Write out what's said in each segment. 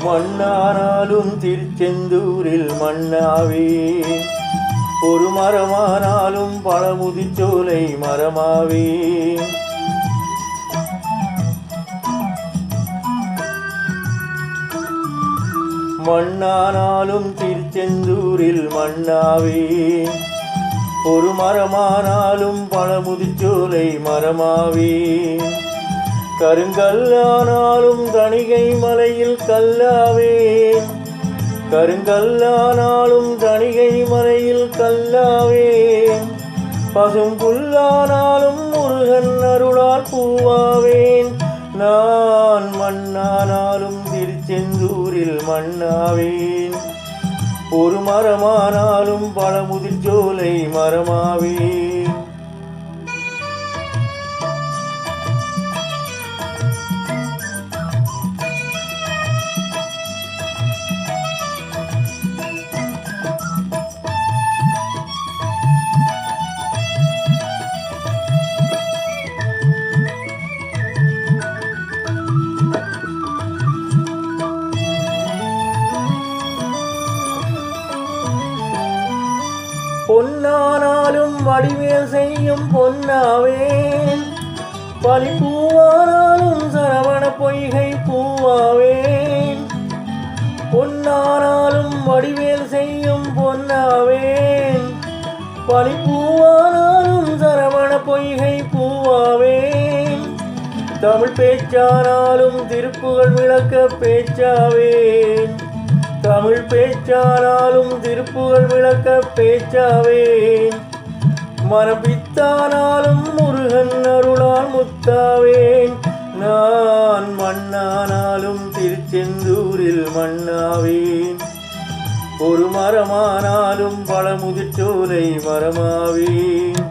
மண்ணானாலும் திருச்செந்தூரில் மண்ணாவே, ஒரு மரமானாலும் பழமுதிர்ச்சோலை மரமாவே. மண்ணானாலும் திருச்செந்தூரில் மண்ணாவே, ஒரு மரமானாலும் பழமுதிர்ச்சோலை மரமாவே. கருங்கல்லானாலும் தணிகை மலையில் கல்லாவேன், கருங்கல்லானாலும் தணிகை மலையில் கல்லாவேன். பசும் புல்லானாலும் முருகன் அருளால் பூவாவேன். நான் மண்ணானாலும் திருச்செந்தூரில் மண்ணாவேன், ஒரு மரமானாலும் பழமுதிர்ச்சோலை மரமாவேன். பொன்னானாலும் வடிவேல் செய்யும் பொன்னாவேன், பனிப்பூவானாலும் சரவண பொய்கை பூவாவேன். பொன்னானாலும் வடிவேல் செய்யும் பொன்னாவேன், பனிப்பூவானாலும் சரவண பொய்கை பூவாவேன். தமிழ் பேச்சானாலும் திருப்புகழ் விளக்க பேச்சாவேன், தமிழ் பேச்சானாலும் திருப்புகழ் விளக்க பேச்சாவேன். மனப்பித்தானாலும் முருகன் அருளால் முத்தாவேன். நான் மண்ணானாலும் திருச்செந்தூரில் மண்ணாவேன், ஒரு மரமானாலும் பழமுதிர்ச்சோலை மரமாவேன்.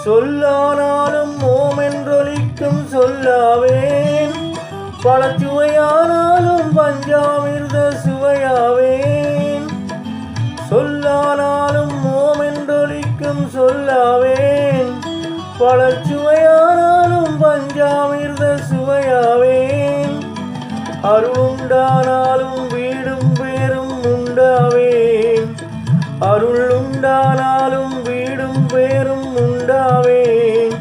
சொல்லானாலும் ஓமென்றொலிக்கும் சொல்லாவேன், பழச்சுவையானாலும் பஞ்சாமிர்த சுவையாவேன். சொல்லானாலும் ஓமென்றொலிக்கும் சொல்லாவேன், பழச்சுவையானாலும் பஞ்சாமிர்த சுவையாவேன். அருளுண்டானாலும் வீடும் பேரும் உண்டாவேன், அருள் உண்டானாலும் வீடும் பேரும் உண்டாவேன்.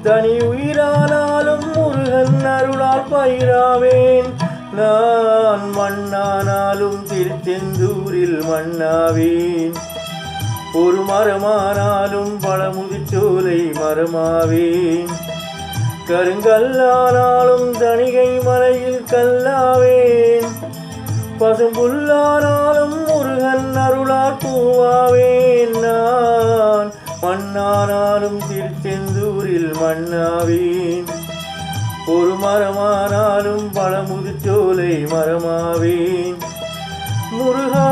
தனி உயிரானாலும் முருகன் அருளால் பயிராவேன். நான் மண்ணானாலும் திருச்செந்தூரில் மண்ணாவேன், ஒரு மரமானாலும் பழமுதிர்ச்சோலை மரமாவேன். கருங்கல்லானாலும் தணிகை மலையில் கல்லாவேன், பசும்புல்லானாலும் முருகன் அருளால் பூவாவேன். நான் மண்ணானாலும் திருச்செந்தூரில் மண்ணாவேன், ஒரு மரமானாலும் பழமுதிர்ச்சோலை மரமாவேன். முருகா